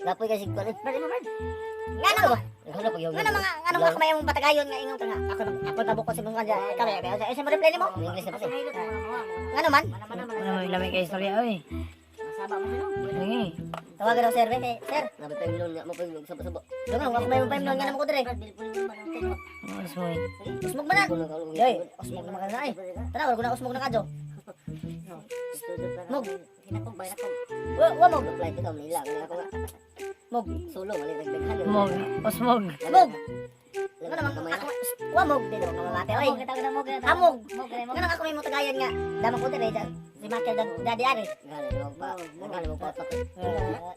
Lapoy kasi ko. Brad mo Brad. Nga na ba? Nga na mga ano mga kamay mong patagayon nga ingon ka nga. Ako tabok ko si mga kanya. Kami kaya sa reply nimo. English na pati. Nga naman. Ano mo ilamay ka istorya oy. Masaba mo sino? Sige. Tawagan daw sir, sir. Nabi pa imnon nga mo pa imnon sabo-sabo. Dungan ako may mo pa imnon nga namo ko dire. Mas mo eh. Usmog man na. Yoy, usmog na magana ay. Tara, wala ko na usmog na kadyo. Mog. Hinakog bay nakog. Wa mog reply ka mo ilang ako nga. Mog solo mali dagdagan. Mog. Osmog. Mog. Nga naman ako. Wa mog din ako mamate oy. Amog. Nga nang ako may mo tagayan nga. Dama ko dire dyan. Si Michael dadi ari. Gani mo pa.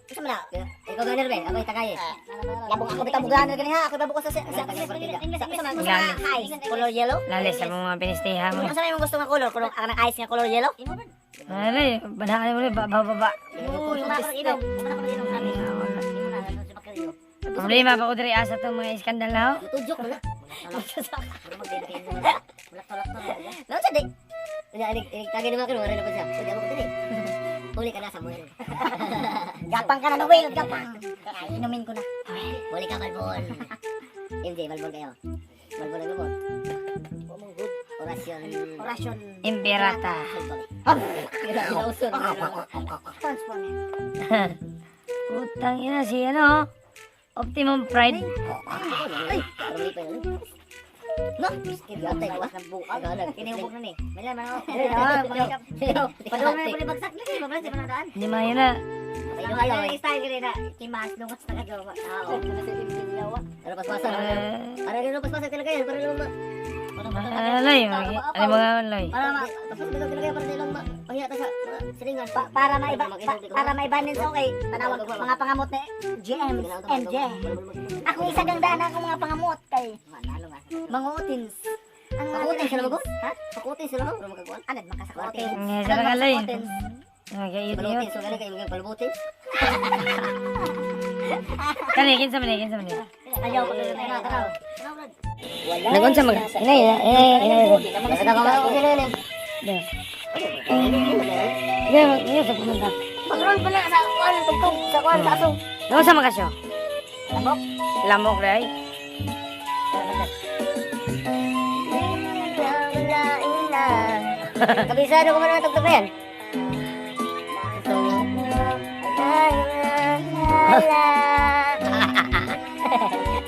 Isa man na. Ikaw ganer be, ako tagay. Labong ako bitang ganer gani ha. Ako babo ko sa partida. Isa man ice color yellow. Lalis sa mga pinistiha mo. Ano sa may gusto nga color? Color ang ice nga color yellow? Alay, banahan mo rin baba. Problema pa ko diri asa to mga iskandal na ho. Tujuk mo na. Ano sa di? Tagay naman ka wala na pa siya. Pwede ako diri. Uli ka na sa mo. Gapang ka na no whale, gapang. Inumin ko na. Uli ka Malbon. MJ Malbon kayo. Malbon na mo. Orasyon. Imperata. Transform. Utang ina si ano. Optimum Pride. Ay, parang pa yun. No, gatay ko ng buka. Kinihubog na ni. May laman ako. Padung na pala bagsak ni. Mabalik sa manadaan. Hindi man yun na. Ay, style gani na. Kimas lungas na kagawa. Oo. Pero paspasan. Para gano paspasan talaga yan. Para lang Alay, ano mga alay. Tapos talaga para nilang pahiyata sa silingan. Para maibanin sa okay. Panawag mga pangamot na GM, MJ. Ako isa ganda na akong mga pangamot kay mga utins. Pakutin sila bago? Ha? Pakutin sila bago? Anad makasakutin. Sa mga alay. Nagayot niyo. Palutin, so gani kayo mga palubutin. Kanikin sa mani. Ayaw ko na taraw. Nagon sa mga. Inay. Basta ka mga kinene. Iya sa pumunta. Pagron pa na sa kuan tugtog sa kuan sa aso. Nagon sa mga siyo. Lamok. Lamok ray. Kabisado ko man ang tugtog na yan.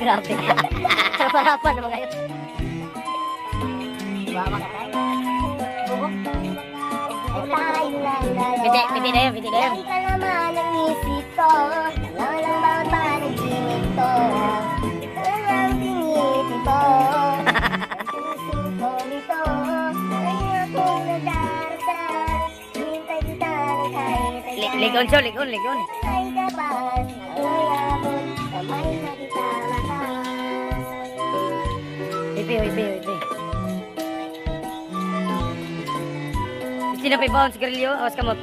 Grabe. Harapan naman kayo. Piti na yun. Lagi ka naman ang isip ko. Alam lang bawat panaginip ko. Ito lang tinipin ko. Ang puso ko nito. Ay akong nadarasal. Hintay kita ng kahit Ligon. ay kapal. Ulamun. Kamay na kita mahal. Ipi. Sino pa ibawang sigarilyo? Awas kamot.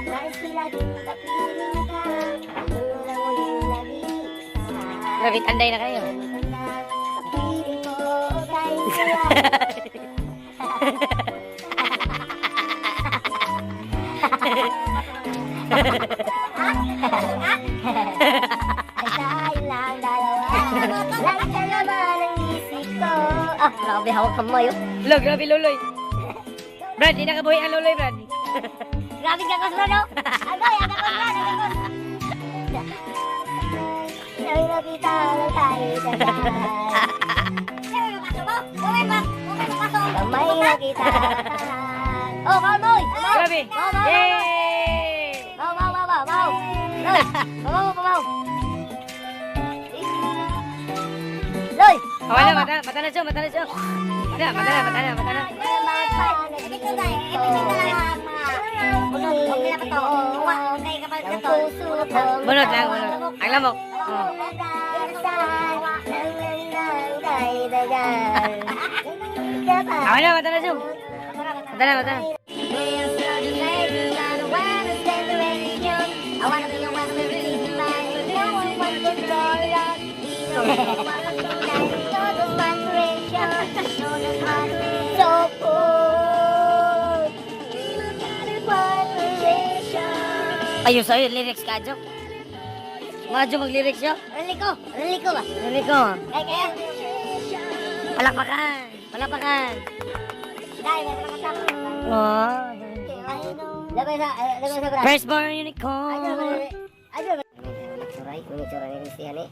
Nais ko lagi kapiling ka. Ano na muling nag-iisa. Grabe, tanday na kayo. Kapiling mo kay sila. Ay tayo lang dalawa. Lagi ka naman ang isip ko. Ah, grabe hawak kamay oh. Lo, grabe luloy. Brad, di nakabuhi ang luloy, Brad. Grabe ka kaslo no? Agoy, aga ko Brad, aga ko. Nang nakita lang tayo sa daan. Kamay nakita. Oh, Cowboy! Grabe. Yay! Wow! Loy! Wala, mata na siya. Mata na. Bunot lang. Ang lamok. Oh. Wala, mata na siya. Mata na. Ayun sa'yo, lyrics ka, Jo. Mga Jo mag-lyrics, Jo. Riliko ba? Lyrics ko. Kaya. Palakpakan. Palakpakan. Dahil may nakatapos. Oh. Labay sa bra. Firstborn unicorn. Aduh. Surai, ini surai ini sih ane.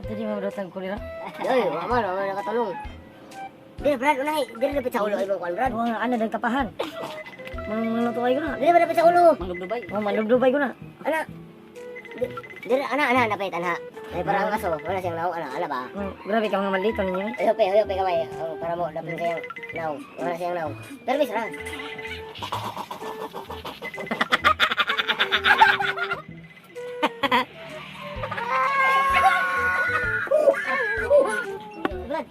Tadi mau datang kuliah. Oi, mama nak katulong. Dia Brad unai, dia dapat sa ulo ibang kwan Brad. Wah, ano nagtapahan. Manglutubay ko na. Dia dapat sa ulo. Manglubdubay. Oh, manlubdubay ko na. Ana. Dia ana dapat anha. Ay parang kaso, wala siyang naw ana ba? Grabe ka mga maldito ninyo. Ayo pe kamay. Para mo dapat siyang naw. Wala siyang naw. Termis ra. Brad.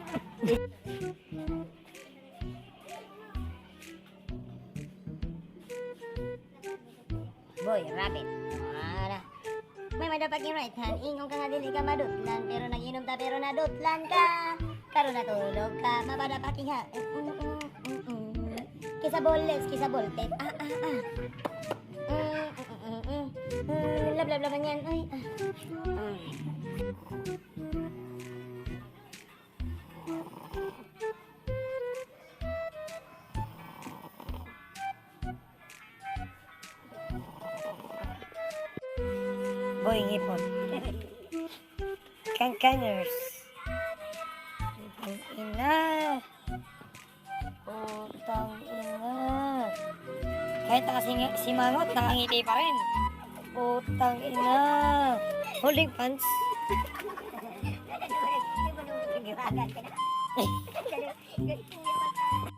Boy, rabbit. Ara. May madapat yung right hand, ingong ka nga dili ka madutlan, pero nag-inom ta pero nadutlan ka. Karon natulog ka, mapadapaking ha. Kisa boles, kisa boltet. Lablab-laban yan. Ay. Boy, ngipon. Kankaners. Utang ina. Utang ina. Kahit si Mangot, nakangiti pa rin. Utang ina. Holding pants.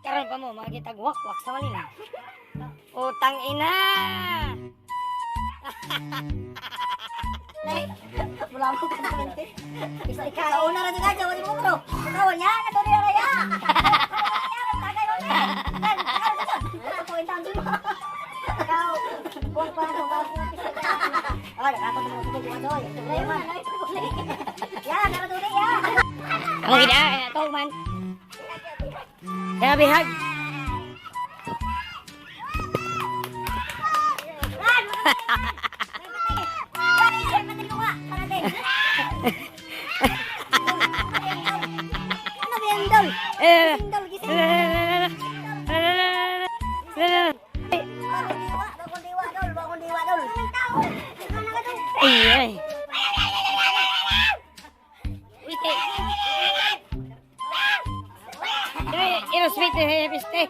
Karon pa mo, makikita wak-wak sa malina. Utang ina. Wala mo ka naman. Isa ka. Una ra jud aja wali mo bro. Kawan ya, na to dia ya. Tagay mo na. Ako intang dito. Kau, buang pa to ba? Ay, ako mo ko ko doy. Ya, na to dia. Ang gina, ito man. Kaya bihag. Ano ba yung dol? Eh. Dol gising. Bakong diwa dol. Ay. Wait. Ino sweet na piste.